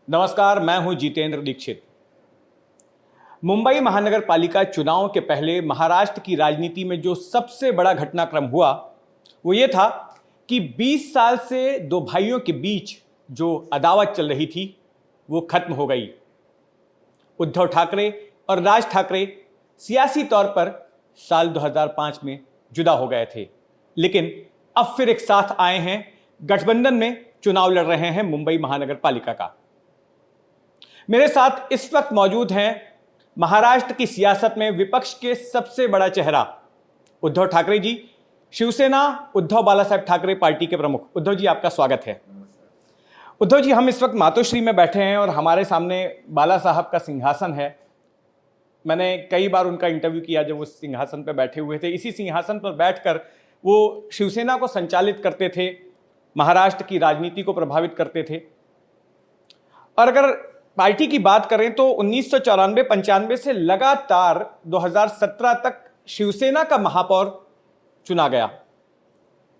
नमस्कार, मैं हूं जितेंद्र दीक्षित। मुंबई महानगर पालिका चुनाव के पहले महाराष्ट्र की राजनीति में जो सबसे बड़ा घटनाक्रम हुआ वो ये था कि 20 साल से दो भाइयों के बीच जो अदावत चल रही थी वो खत्म हो गई। उद्धव ठाकरे और राज ठाकरे सियासी तौर पर साल 2005 में जुदा हो गए थे, लेकिन अब फिर एक साथ आए हैं, गठबंधन में चुनाव लड़ रहे हैं मुंबई महानगर पालिका का। मेरे साथ इस वक्त मौजूद हैं महाराष्ट्र की सियासत में विपक्ष के सबसे बड़ा चेहरा उद्धव ठाकरे जी, शिवसेना उद्धव बालासाहेब ठाकरे पार्टी के प्रमुख। उद्धव जी, आपका स्वागत है। उद्धव जी, हम इस वक्त मातोश्री में बैठे हैं और हमारे सामने बाला साहब का सिंहासन है। मैंने कई बार उनका इंटरव्यू किया जब वो सिंहासन पर बैठे हुए थे। इसी सिंहासन पर बैठकर वो शिवसेना को संचालित करते थे, महाराष्ट्र की राजनीति को प्रभावित करते थे। और अगर पार्टी की बात करें तो 1994-95 से लगातार 2017 तक शिवसेना का महापौर चुना गया।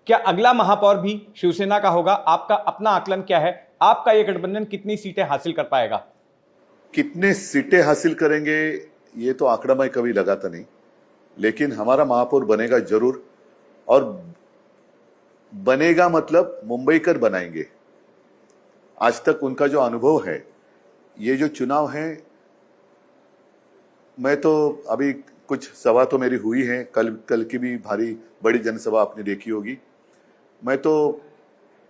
क्या अगला महापौर भी शिवसेना का होगा? आपका अपना आकलन क्या है? आपका यह गठबंधन कितनी सीटें हासिल कर पाएगा? कितने सीटें हासिल करेंगे ये तो आंकड़ा मैं कभी लगाता नहीं, लेकिन हमारा महापौर बनेगा जरूर। और बनेगा मतलब मुंबईकर बनाएंगे। आज तक उनका जो अनुभव है, ये जो चुनाव है, मैं तो अभी कुछ सभा तो मेरी हुई है, कल की भी भारी बड़ी जनसभा आपने देखी होगी। मैं तो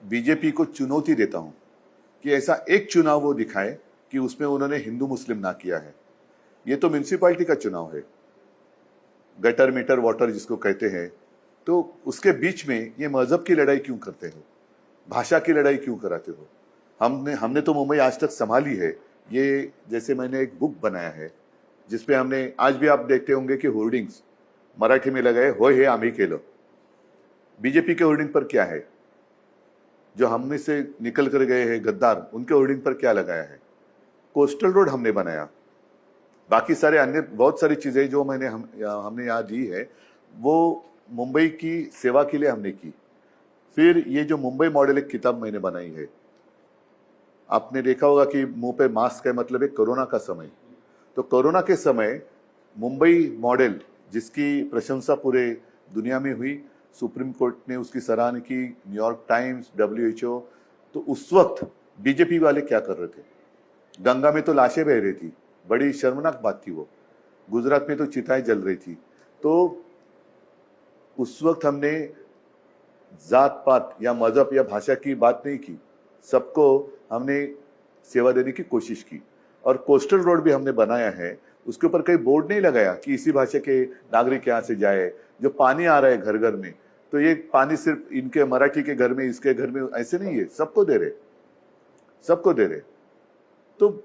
बीजेपी को चुनौती देता हूं कि ऐसा एक चुनाव वो दिखाए कि उसमें उन्होंने हिंदू मुस्लिम ना किया है। ये तो म्युनिसिपैलिटी का चुनाव है, गटर मीटर वाटर जिसको कहते हैं, तो उसके बीच में ये मजहब की लड़ाई क्यों करते हो, भाषा की लड़ाई क्यों कराते हो? हमने तो मुंबई आज तक संभाली है। ये जैसे मैंने एक बुक बनाया है जिसपे हमने, आज भी आप देखते होंगे कि होर्डिंग्स मराठी में लगाए, होय हे आम्ही केलं। बीजेपी के होर्डिंग पर क्या है? जो हमने से निकल कर गए हैं गद्दार, उनके होर्डिंग पर क्या लगाया है? कोस्टल रोड हमने बनाया। बाकी सारे अन्य बहुत सारी चीजें जो हमने यहाँ दी है वो मुंबई की सेवा के लिए हमने की। फिर ये जो मुंबई मॉडल एक किताब मैंने बनाई है, आपने देखा होगा कि मुंह पे मास्क है, मतलब एक कोरोना का समय। तो कोरोना के समय मुंबई मॉडल जिसकी प्रशंसा पूरे दुनिया में हुई, सुप्रीम कोर्ट ने उसकी सराहना की, न्यूयॉर्क टाइम्स, WHO। तो उस वक्त बीजेपी वाले क्या कर रहे थे? गंगा में तो लाशें बह रही थी, बड़ी शर्मनाक बात थी वो। गुजरात में तो चिताएं जल रही थी। तो उस वक्त हमने जात पात या मजहब या भाषा की बात नहीं की, सबको हमने सेवा देने की कोशिश की। और कोस्टल रोड भी हमने बनाया है, उसके ऊपर कहीं बोर्ड नहीं लगाया कि इसी भाषा के नागरिक यहाँ से जाए। जो पानी आ रहा है घर घर में, तो ये पानी सिर्फ इनके मराठी के घर में, इसके घर में, ऐसे नहीं है, सबको दे रहे। तो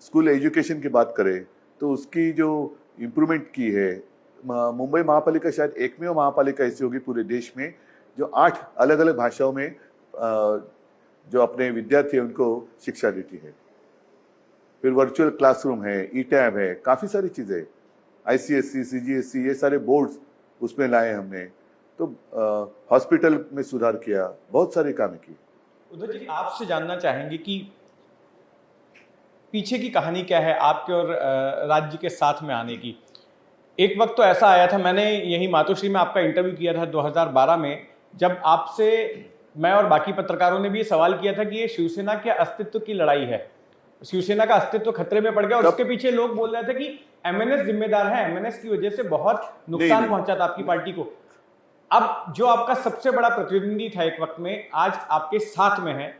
स्कूल एजुकेशन की बात करें तो उसकी जो इम्प्रूवमेंट की है, मुंबई महापालिका शायद एकमेव महापालिका ऐसी होगी पूरे देश में जो 8 अलग अलग भाषाओं में जो अपने विद्यार्थी उनको शिक्षा देती है। फिर वर्चुअल क्लासरूम है, ई-टैब है, काफी सारी चीजें, ICSE, CGSE, ये सारे बोर्ड्स उसमें लाए हमने। तो हॉस्पिटल में सुधार किया, बहुत सारे काम किए। उद्धव जी, आपसे जानना चाहेंगे कि पीछे की कहानी क्या है आपके और राज्य के साथ में आने की। एक वक्त तो ऐसा आया था, मैंने यही मातोश्री में आपका इंटरव्यू किया था 2012 में, जब आपसे मैं और बाकी पत्रकारों ने भी ये सवाल किया था कि ये शिवसेना के अस्तित्व की लड़ाई है, शिवसेना का अस्तित्व खतरे में पड़ गया। और उसके पीछे लोग बोल रहे थे कि MNS जिम्मेदार है, MNS की वजह से बहुत नुकसान पहुंचा था आपकी पार्टी को। अब जो आपका सबसे बड़ा प्रतिद्वंदी था एक वक्त में, आज आपके साथ में है,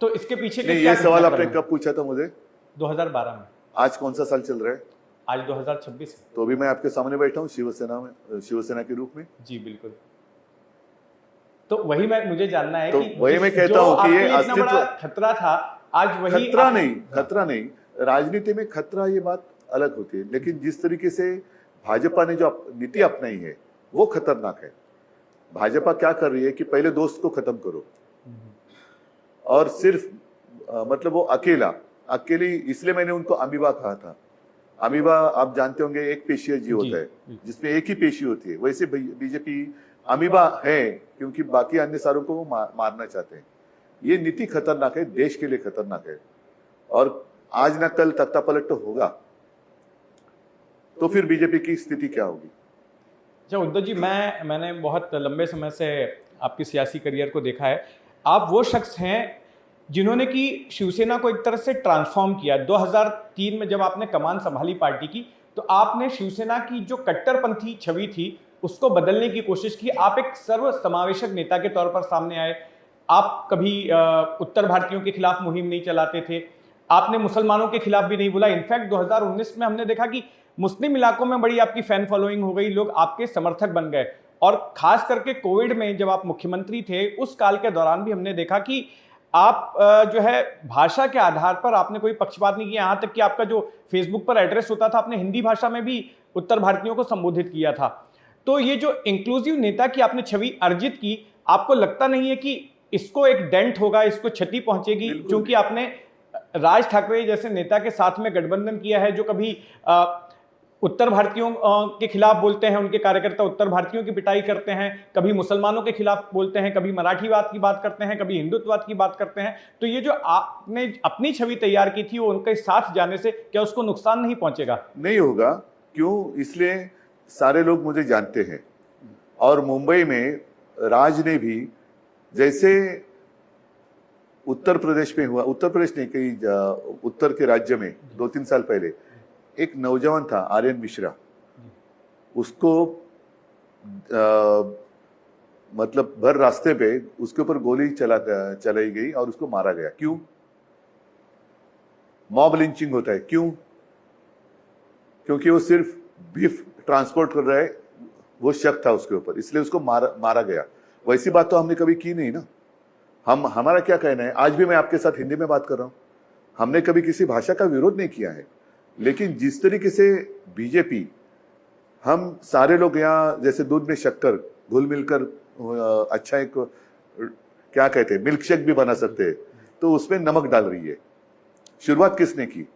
तो इसके पीछे ये सवाल आपने कब पूछा था मुझे? 2012 में। आज कौन सा साल चल रहा है? आज 2026 है। तो अभी मैं आपके सामने बैठा हूँ शिवसेना के रूप में। जी बिल्कुल। तो वही मुझे जानना है कि वही मैं कहता हूँ कि ये अस्तित्व खतरा था, आज वही खतरा नहीं। राजनीति में खतरा ये बात अलग होती है, लेकिन जिस तरीके से भाजपा ने जो नीति अपनाई है वो खतरनाक है। भाजपा क्या कर रही है कि पहले दोस्त को खत्म करो, और सिर्फ मतलब वो अकेली, इसलिए मैंने उनको अमीबा कहा था। अमीबा आप जानते होंगे, एक पेशीय जीव होता है जिसमें एक ही पेशी होती है। वैसे बीजेपी अमीबा है क्योंकि बाकी अन्य सारों को वो मारना चाहते हैं। ये नीति खतरनाक है, देश के लिए खतरनाक है। और आज ना कल तख्ता पलट तो होगा, तो फिर बीजेपी की स्थिति क्या होगी? अच्छा उद्धव जी, मैंने बहुत लंबे समय से आपकी सियासी करियर को देखा है। आप वो शख्स हैं जिन्होंने कि शिवसेना को एक तरह से ट्रांसफॉर्म किया। 2003 में जब आपने कमान संभाली पार्टी की, तो आपने शिवसेना की जो कट्टरपंथी छवि थी उसको बदलने की कोशिश की। आप एक सर्व समावेशक नेता के तौर पर सामने आए। आप कभी उत्तर भारतीयों के खिलाफ मुहिम नहीं चलाते थे, आपने मुसलमानों के खिलाफ भी नहीं बोला। इनफैक्ट 2019 में हमने देखा कि मुस्लिम इलाकों में बड़ी आपकी फैन फॉलोइंग हो गई, लोग आपके समर्थक बन गए। और खास करके कोविड में जब आप मुख्यमंत्री थे उस काल के दौरान भी हमने देखा कि आप जो है भाषा के आधार पर आपने कोई पक्षपात नहीं किया। यहां तक कि आपका जो फेसबुक पर एड्रेस होता था, आपने हिंदी भाषा में भी उत्तर भारतीयों को संबोधित किया था। तो ये जो इंक्लूसिव नेता की आपने छवि अर्जित की, आपको लगता नहीं है कि इसको एक डेंट होगा, इसको क्षति पहुंचेगी? क्योंकि आपने राज ठाकरे जैसे नेता के साथ में गठबंधन किया है जो कभी उत्तर भारतीयों के खिलाफ बोलते हैं, उनके कार्यकर्ता उत्तर भारतीयों की पिटाई करते हैं, कभी मुसलमानों के खिलाफ बोलते हैं, कभी मराठीवाद की बात करते हैं, कभी हिंदुत्ववाद की बात करते हैं। तो ये जो आपने अपनी छवि तैयार की थी, वो उनके साथ जाने से क्या उसको नुकसान नहीं पहुंचेगा? नहीं होगा। क्यों? इसलिए सारे लोग मुझे जानते हैं। और मुंबई में राज ने भी, जैसे उत्तर प्रदेश में हुआ, उत्तर प्रदेश नहीं, कई उत्तर के राज्य में 2-3 साल पहले एक नौजवान था आर्यन मिश्रा, उसको मतलब भर रास्ते पे उसके ऊपर गोली चलाई गई और उसको मारा गया। क्यों? मॉब लिंचिंग होता है। क्यों? क्योंकि वो सिर्फ बीफ ट्रांसपोर्ट कर रहा है, वो शक था उसके ऊपर, इसलिए उसको मारा गया। वैसी बात तो हमने कभी की नहीं ना। हमारा क्या कहना है, आज भी मैं आपके साथ हिंदी में बात कर रहा हूं, हमने कभी किसी भाषा का विरोध नहीं किया है। लेकिन जिस तरीके से बीजेपी, हम सारे लोग यहाँ जैसे दूध में शक्कर घुल मिलकर अच्छा एक क्या कहते हैं मिल्क शेक भी बना सकते हैं, तो उसमें नमक डाल रही है। शुरुआत किसने की?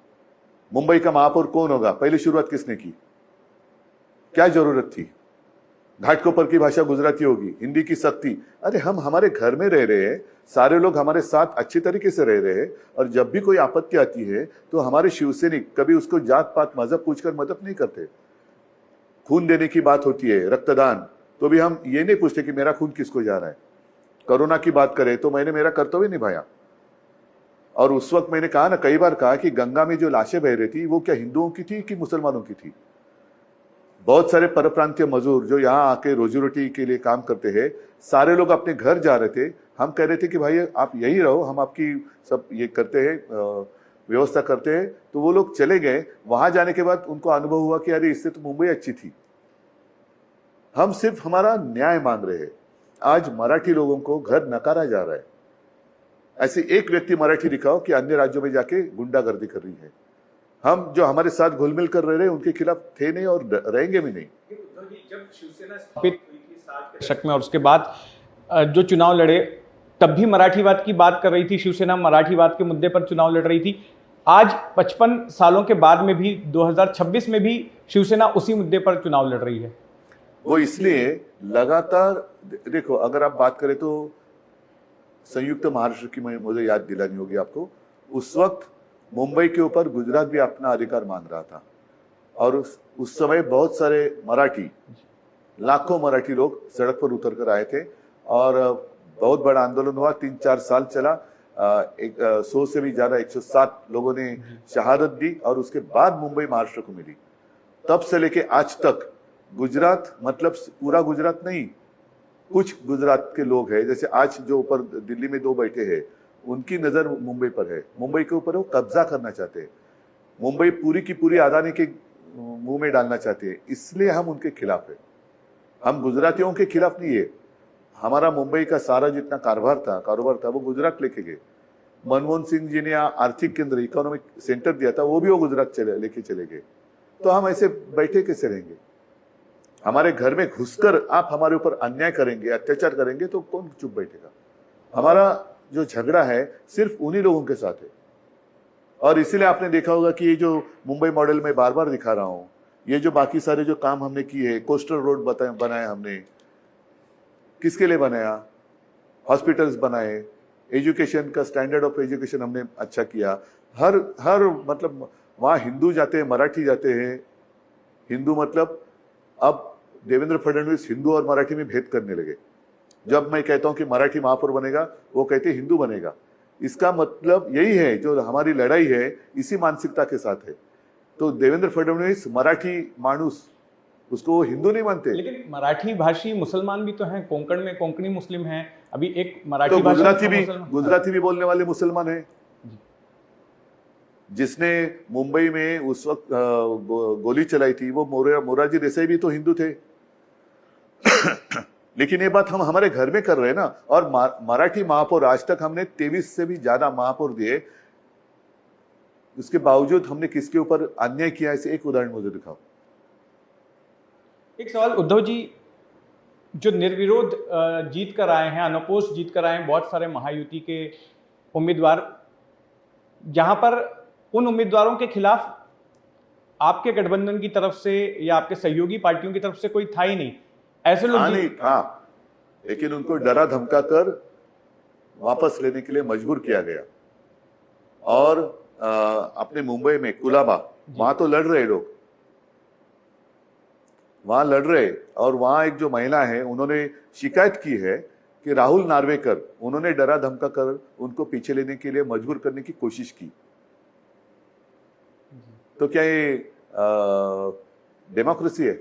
मुंबई का महापौर कौन होगा? पहली शुरुआत किसने की? क्या जरूरत थी? घाटकोपर की भाषा गुजराती होगी, हिंदी की सख्ती। अरे हम हमारे घर में रह रहे हैं, सारे लोग हमारे साथ अच्छी तरीके से रह रहे हैं, और जब भी कोई आपत्ति आती है तो हमारे शिवसैनिक कभी उसको जात पात मजहब पूछकर मदद नहीं करते। खून देने की बात होती है, रक्तदान, तो भी हम ये नहीं पूछते कि मेरा खून किसको जा रहा है। कोरोना की बात करें तो मैंने मेरा कर्तव्य निभाया। और उस वक्त मैंने कहा ना, कई बार कहा कि गंगा में जो लाशें बह रही थी वो क्या हिंदुओं की थी कि मुसलमानों की थी? बहुत सारे परप्रांतीय मजदूर जो यहाँ आके रोजी रोटी के लिए काम करते हैं, सारे लोग अपने घर जा रहे थे। हम कह रहे थे कि भाई आप यही रहो, हम आपकी सब ये करते हैं, व्यवस्था करते हैं। तो वो लोग चले गए। वहां जाने के बाद उनको अनुभव हुआ कि अरे इससे तो मुंबई अच्छी थी। हम सिर्फ हमारा न्याय मांग रहे हैं। आज मराठी लोगों को घर नकारा जा रहा है। ऐसे एक व्यक्ति मराठी दिखाओ कि अन्य राज्यों में जाके गुंडागर्दी कर रही है। हम जो हमारे साथ घुलमिल कर रहे हैं उनके खिलाफ थे नहीं और रहेंगे भी नहीं। जब शिवसेना स्थापित हुई थी 60 के दशक में और उसके बाद जो चुनाव लड़े, तब भी मराठीवाद की बात कर रही थी शिवसेना, मराठीवाद के मुद्दे पर चुनाव लड़ रही थी। आज 55 सालों के बाद में भी 2026 में भी शिवसेना उसी मुद्दे पर चुनाव लड़ रही है। वो इसलिए लगातार, देखो अगर आप बात करें तो संयुक्त महाराष्ट्र की मुझे याद दिलानी होगी आपको। उस वक्त मुंबई के ऊपर गुजरात भी अपना अधिकार मांग रहा था, और उस समय बहुत सारे मराठी, लाखों मराठी लोग सड़क पर उतर कर आए थे और बहुत बड़ा आंदोलन हुआ। 3-4 साल चला। 100 से भी ज्यादा 107 लोगों ने शहादत दी और उसके बाद मुंबई महाराष्ट्र को मिली। तब से लेके आज तक गुजरात, मतलब पूरा गुजरात नहीं, कुछ गुजरात के लोग हैं, जैसे आज जो ऊपर दिल्ली में 2 बैठे हैं, उनकी नजर मुंबई पर है। मुंबई के ऊपर वो कब्जा करना चाहते हैं। मुंबई पूरी की पूरी अदानी के मुंह में डालना चाहते हैं, इसलिए हम उनके खिलाफ है। हम गुजरातियों के खिलाफ नहीं है। हमारा मुंबई का सारा जितना कारोबार था वो गुजरात लेके गए। मनमोहन सिंह जी ने आर्थिक केंद्र, इकोनॉमिक सेंटर दिया था, वो भी वो गुजरात लेके चले गए। तो हम ऐसे बैठे कैसे रहेंगे? हमारे घर में घुसकर आप हमारे ऊपर अन्याय करेंगे, अत्याचार करेंगे, तो कौन चुप बैठेगा? हमारा जो झगड़ा है सिर्फ उन्हीं लोगों के साथ है। और इसीलिए आपने देखा होगा कि ये जो मुंबई मॉडल में बार बार दिखा रहा हूं, ये जो बाकी सारे जो काम हमने किए, कोस्टल रोड बनाया हमने, किसके लिए बनाया? हॉस्पिटल्स बनाए, एजुकेशन का स्टैंडर्ड ऑफ एजुकेशन हमने अच्छा किया। हर मतलब वहाँ हिंदू जाते हैं, मराठी जाते हैं। हिंदू मतलब अब देवेंद्र फडणवीस हिंदू और मराठी में भेद करने लगे। जब मैं कहता हूं कि मराठी महापौर बनेगा, वो कहते हिंदू बनेगा। इसका मतलब यही है, जो हमारी लड़ाई है इसी मानसिकता के साथ है। तो देवेंद्र फडणवीस मराठी मानुस, उसको वो हिंदू नहीं मानते। लेकिन मराठी भाषी मुसलमान भी तो हैं, कोंकण में कोंकणी मुस्लिम हैं। अभी एक तो मराठी भाषी गुजराती भी बोलने वाले मुसलमान हैं। जिसने मुंबई में उस वक्त गोली चलाई थी, वो मोरारजी देसाई भी तो हिंदू थे। लेकिन ये बात हम हमारे घर में कर रहे हैं ना। और मराठी महापौर आज तक हमने 23 से भी ज्यादा महापौर दिए, उसके बावजूद हमने किसके ऊपर अन्याय किया, ऐसे एक उदाहरण मुझे दिखाओ। एक सवाल उद्धव जी, जो निर्विरोध जीत कर आए हैं, अनपोस्ट जीत कर आए हैं बहुत सारे महायुति के उम्मीदवार, जहां पर उन उम्मीदवारों के खिलाफ आपके गठबंधन की तरफ से या आपके सहयोगी पार्टियों की तरफ से कोई था ही नहीं, ऐसे लोग नहीं था, लेकिन उनको डरा धमका कर वापस लेने के लिए मजबूर किया गया। और अपने मुंबई में कुलाबा, वहां तो लड़ रहे लोग, वहां लड़ रहे। और वहां एक जो महिला है, उन्होंने शिकायत की है कि राहुल नार्वेकर, उन्होंने डरा धमका कर उनको पीछे लेने के लिए मजबूर करने की कोशिश की। तो क्या ये डेमोक्रेसी है?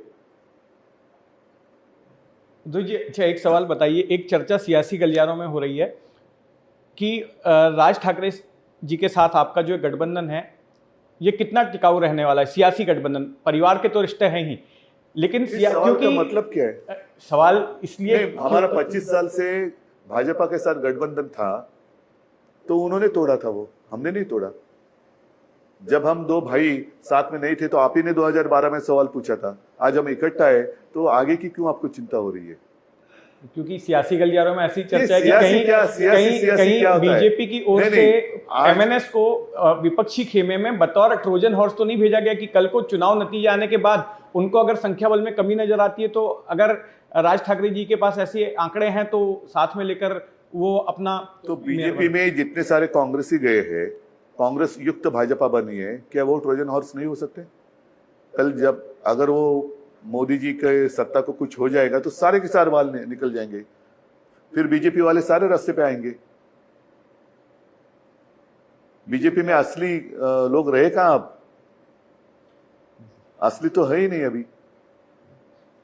जी अच्छा, एक सवाल बताइए। एक चर्चा सियासी गलियारों में हो रही है कि राज ठाकरे जी के साथ आपका जो गठबंधन है, ये कितना टिकाऊ रहने वाला है? सियासी गठबंधन, परिवार के तो रिश्ते हैं ही, लेकिन क्योंकि मतलब क्या है सवाल इसलिए, हमारा 25 साल से भाजपा के साथ गठबंधन था, तो उन्होंने तोड़ा था, वो हमने नहीं तोड़ा। जब हम दो भाई साथ में नहीं थे तो आप ही ने 2012 में सवाल पूछा था। आज हम इकट्ठा है, तो आगे की क्यों आपको चिंता हो रही है? क्योंकि सियासी गलियारों में ऐसी चर्चा है कि कहीं बीजेपी की ओर से एमएनएस को विपक्षी खेमे में बतौर ट्रोजन हॉर्स तो नहीं भेजा गया कि कल को चुनाव नतीजे आने के बाद उनको अगर संख्या बल में कमी नजर आती है, तो अगर राज ठाकरे जी के पास ऐसे आंकड़े हैं तो साथ में लेकर वो अपना। तो बीजेपी में जितने सारे कांग्रेसी गए हैं, कांग्रेस युक्त भाजपा बनी है, क्या वो ट्रोजन हॉर्स नहीं हो सकते? कल जब अगर वो मोदी जी के सत्ता को कुछ हो जाएगा तो सारे के सारे बाल निकल जाएंगे, फिर बीजेपी वाले सारे रास्ते पे आएंगे। बीजेपी में असली लोग रहे कहां अब? असली तो है ही नहीं अभी,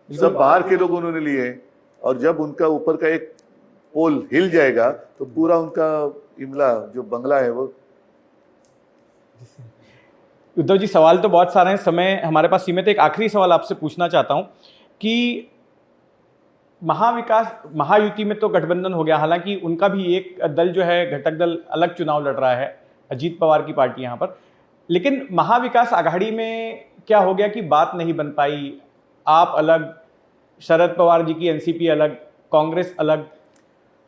सब बाहर के लोग उन्होंने लिए हैं। और जब उनका ऊपर का एक पोल हिल जाएगा तो पूरा उनका इमला जो बंगला है वो। उद्धव जी, सवाल तो बहुत सारे हैं, समय हमारे पास सीमित है। एक आखिरी सवाल आपसे पूछना चाहता हूं कि महायुति में तो गठबंधन हो गया, हालांकि उनका भी एक दल जो है घटक दल अलग चुनाव लड़ रहा है, अजीत पवार की पार्टी यहां पर, लेकिन महाविकास आघाड़ी में क्या हो गया कि बात नहीं बन पाई? आप अलग, शरद पवार जी की एनसीपी अलग, कांग्रेस अलग।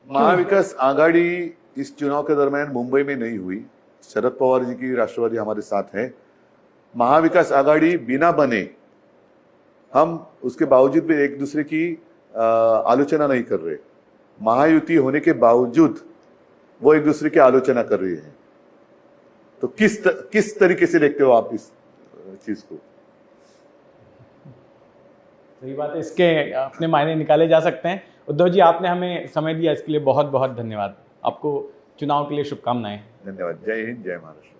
महाविकास आघाड़ी इस चुनाव के दरमियान मुंबई में नहीं हुई। शरद पवार जी की राष्ट्रवादी हमारे साथ है। महाविकास आघाड़ी बिना बने हम उसके बावजूद भी एक दूसरे की आलोचना नहीं कर रहे। महायुति होने के बावजूद वो एक दूसरे की आलोचना कर रही है। तो किस तरीके से देखते हो आप इस चीज को? सही बात है, इसके अपने मायने निकाले जा सकते हैं। उद्धव जी, आपने हमें समय दिया, इसके लिए बहुत बहुत धन्यवाद। आपको चुनाव के लिए शुभकामनाएं। धन्यवाद। जय हिंद, जय महाराष्ट्र।